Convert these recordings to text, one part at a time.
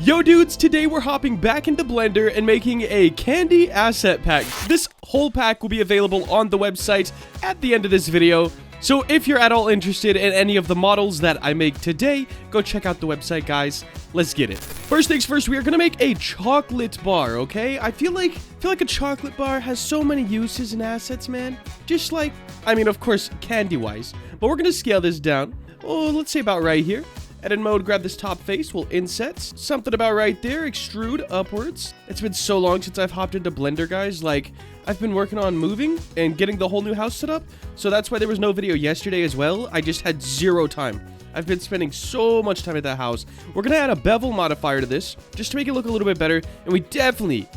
Yo dudes, today we're hopping back into Blender and making a candy asset pack. This whole pack will be available on the website at the end of this video. So if you're at all interested in any of the models that I make today, go check out the website, guys. Let's get it. First things first, we are gonna make a chocolate bar, okay? I feel like a chocolate bar has so many uses and assets, man. Just like, I mean, of course, candy-wise. But we're gonna scale this down. Oh, let's say about right here. Edit mode, grab this top face, we'll inset. Something about right there, extrude upwards. It's been so long since I've hopped into Blender, guys. Like, I've been working on moving and getting the whole new house set up. So that's why there was no video yesterday as well. I just had zero time. I've been spending so much time at that house. We're gonna add a bevel modifier to this, just to make it look a little bit better. And we definitely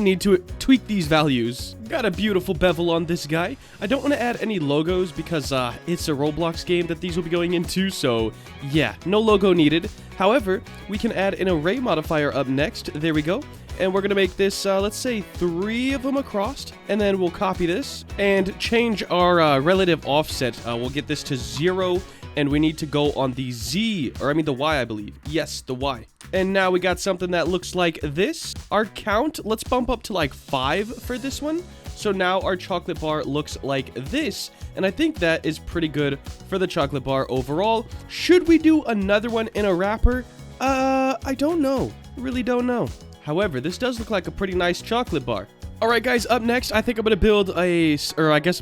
need to tweak these values. Got a beautiful bevel on this guy. I don't want to add any logos because it's a Roblox game that these will be going into, so yeah, no logo needed. However, we can add an array modifier up next. There we go. And we're gonna make this, let's say 3 of them across, and then we'll copy this and change our relative offset. We'll get this to 0, and we need to go on the Z, or I mean the Y, I believe. Yes, the Y. And now we got something that looks like this. Our count, let's bump up to like 5 for this one. So now our chocolate bar looks like this. And I think that is pretty good for the chocolate bar overall. Should we do another one in a wrapper? I don't know. Really don't know. However, this does look like a pretty nice chocolate bar. Alright guys, up next, I think I'm gonna build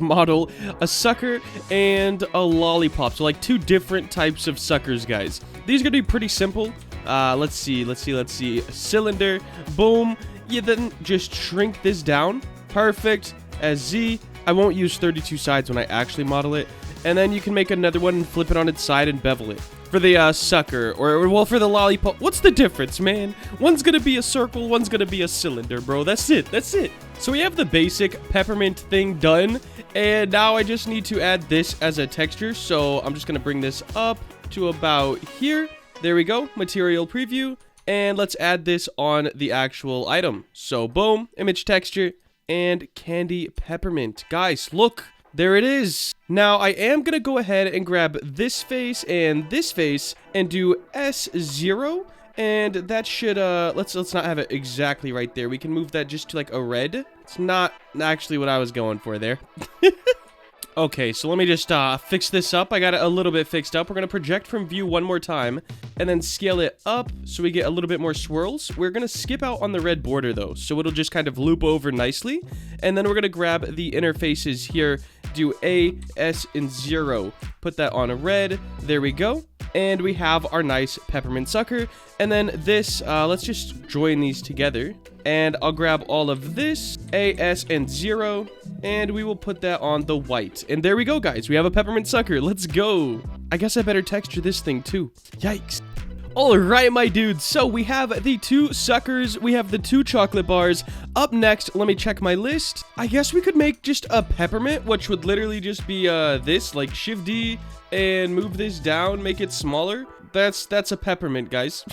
model a sucker and a lollipop. So like 2 different types of suckers, guys. These are gonna be pretty simple. Let's see. Cylinder, boom. You then just shrink this down. Perfect. As Z. I won't use 32 sides when I actually model it. And then you can make another one and flip it on its side and bevel it. For the sucker, or well, for the lollipop. What's the difference, man? One's gonna be a circle, one's gonna be a cylinder, bro. That's it. So we have the basic peppermint thing done, and now I just need to add this as a texture. So I'm just gonna bring this up to about here. There we go. Material preview, and let's add this on the actual item. So boom, image texture, and candy peppermint. Guys, look. There it is. Now, I am going to go ahead and grab this face and do S0. And that should, let's not have it exactly right there. We can move that just to like a red. It's not actually what I was going for there. Okay, so let me just fix this up. I got it a little bit fixed up. We're going to project from view one more time and then scale it up so we get a little bit more swirls. We're going to skip out on the red border though, so it'll just kind of loop over nicely. And then we're going to grab the interfaces here, do A, S, and 0. Put that on a red. There we go. And we have our nice peppermint sucker. And then this, let's just join these together. And I'll grab all of this, A, S, and 0. And we will put that on the white. And there we go, guys. We have a peppermint sucker. Let's go. I guess I better texture this thing too. Yikes. Alright, my dudes. So we have the 2 suckers. We have the 2 chocolate bars. Up next, let me check my list. I guess we could make just a peppermint, which would literally just be this, like Shift D, and move this down, make it smaller. That's a peppermint, guys.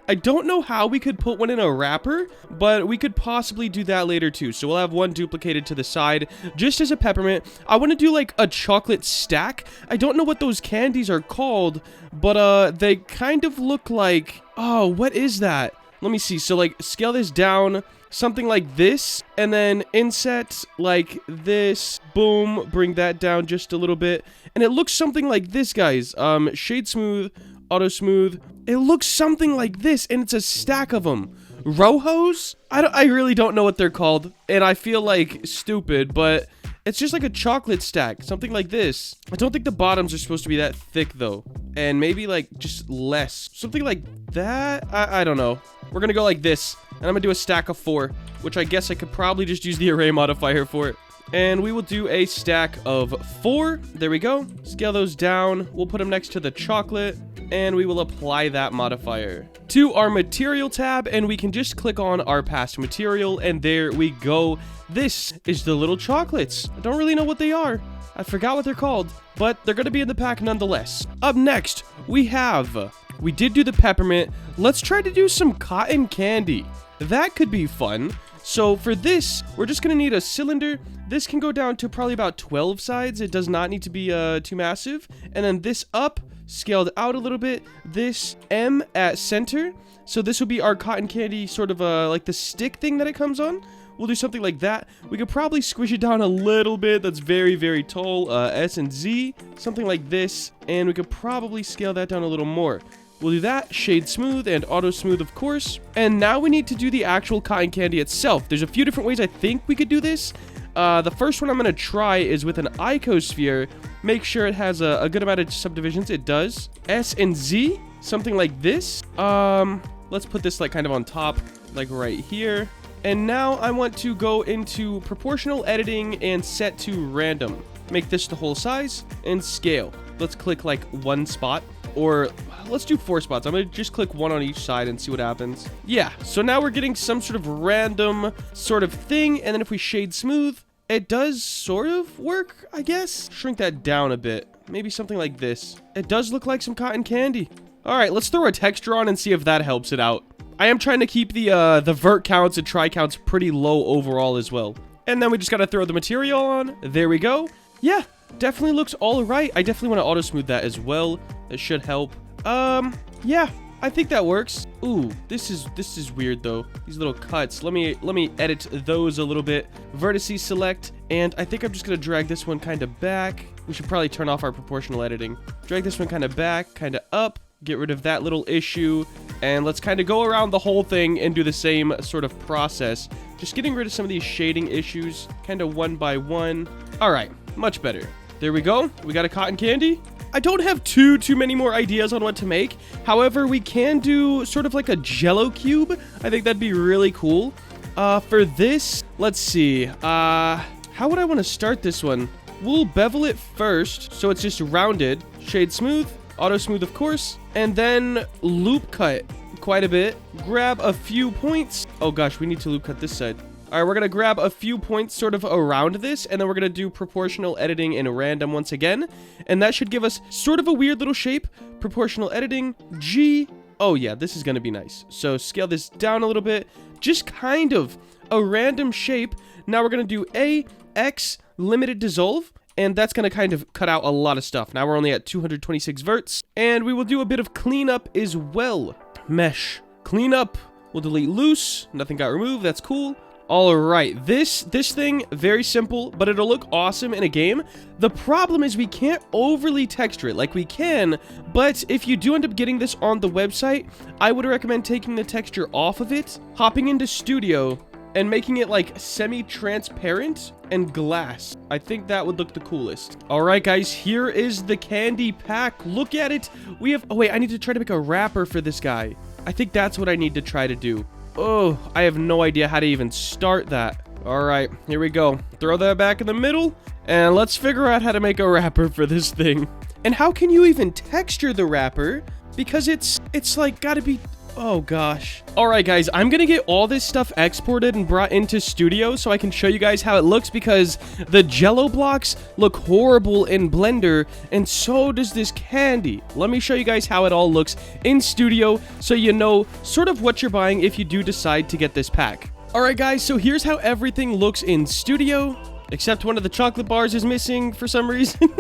I don't know how we could put one in a wrapper, but we could possibly do that later too. So we'll have one duplicated to the side just as a peppermint. I want to do like a chocolate stack. I don't know what those candies are called, but they kind of look like, oh, what is that? Let me see. So like scale this down, something like this, and then inset like this. Boom, bring that down just a little bit. And it looks something like this, guys. Shade smooth, auto smooth. It looks something like this, and it's a stack of them. Rojos? I really don't know what they're called, and I feel like stupid, but it's just like a chocolate stack, something like this. I don't think the bottoms are supposed to be that thick, though, and maybe like just less. Something like that? I don't know. We're gonna go like this, and I'm gonna do a stack of 4, which I guess I could probably just use the array modifier for it. And we will do a stack of 4. There we go. Scale those down. We'll put them next to the chocolate. And we will apply that modifier to our material tab, and we can just click on our past material, and there we go. This is the little chocolates. I don't really know what they are. I forgot what they're called, but they're going to be in the pack nonetheless. Up next, we did do the peppermint. Let's try to do some cotton candy. That could be fun. So for this, we're just going to need a cylinder. This can go down to probably about 12 sides. It does not need to be too massive. And then this up scaled out a little bit. This M at center. So this will be our cotton candy, sort of like the stick thing that it comes on. We'll do something like that. We could probably squish it down a little bit. That's very, very tall. S and Z, something like this. And we could probably scale that down a little more. We'll do that, shade smooth and auto smooth, of course. And now we need to do the actual cotton candy itself. There's a few different ways I think we could do this. The first one I'm going to try is with an icosphere. Make sure it has a good amount of subdivisions. It does. S and Z, something like this. Let's put this like kind of on top, like right here. And now I want to go into proportional editing and set to random. Make this the whole size and scale. Let's click like one spot, or let's do 4 spots. I'm going to just click 1 on each side and see what happens. Yeah, so now we're getting some sort of random sort of thing. And then if we shade smooth, it does sort of work, I guess. Shrink that down a bit. Maybe something like this. It does look like some cotton candy. All right, let's throw a texture on and see if that helps it out. I am trying to keep the vert counts and try counts pretty low overall as well. And then we just got to throw the material on. There we go. Yeah, definitely looks all right. I definitely want to auto smooth that as well. That should help. Yeah, I think that works. Ooh, this is weird though. These little cuts. Let me edit those a little bit. Vertices select, and I think I'm just gonna drag this one kind of back. We should probably turn off our proportional editing. Drag this one kind of back, kind of up. Get rid of that little issue, and let's kind of go around the whole thing and do the same sort of process. Just getting rid of some of these shading issues, kind of one by one. All right, much better. There we go. We got a cotton candy. I don't have too many more ideas on what to make. However, we can do sort of like a jello cube. I think that'd be really cool. For this, let's see. How would I want to start this one? We'll bevel it first, so it's just rounded. Shade smooth, auto smooth, of course, and then loop cut quite a bit. Grab a few points. Oh gosh, we need to loop cut this side. All right, we're going to grab a few points sort of around this, and then we're going to do proportional editing in random once again. And that should give us sort of a weird little shape. Proportional editing, G. Oh yeah, this is going to be nice. So scale this down a little bit. Just kind of a random shape. Now we're going to do A, X, limited dissolve. And that's going to kind of cut out a lot of stuff. Now we're only at 226 verts. And we will do a bit of cleanup as well. Mesh. Cleanup. We'll delete loose. Nothing got removed. That's cool. All right, this thing, very simple, but it'll look awesome in a game. The problem is we can't overly texture it. Like, we can, but if you do end up getting this on the website, I would recommend taking the texture off of it, hopping into Studio, and making it like semi-transparent and glass. I think that would look the coolest. All right, guys, here is the candy pack. Look at it. We have, oh wait, I need to try to make a wrapper for this guy. I think that's what I need to try to do. Oh, I have no idea how to even start that. All right, here we go. Throw that back in the middle, and let's figure out how to make a wrapper for this thing. And how can you even texture the wrapper? Because it's like gotta be, oh gosh. All right, guys, I'm gonna get all this stuff exported and brought into Studio so I can show you guys how it looks, because the jello blocks look horrible in Blender, and so does this candy. Let me show you guys how it all looks in Studio so you know sort of what you're buying if you do decide to get this pack. All right, guys, so here's how everything looks in Studio. Except one of the chocolate bars is missing for some reason.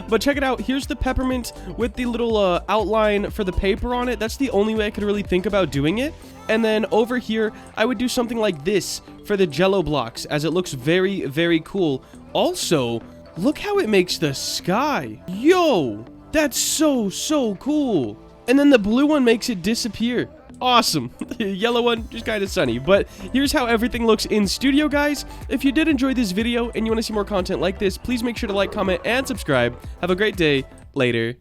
But check it out. Here's the peppermint with the little outline for the paper on it. That's the only way I could really think about doing it. And then over here, I would do something like this for the jello blocks, as it looks very, very cool. Also, look how it makes the sky. Yo, that's so cool. And then the blue one makes it disappear. Awesome. Yellow one, just kind of sunny. But here's how everything looks in Studio, guys. If you did enjoy this video and you want to see more content like this, please make sure to like, comment, and subscribe. Have a great day. Later.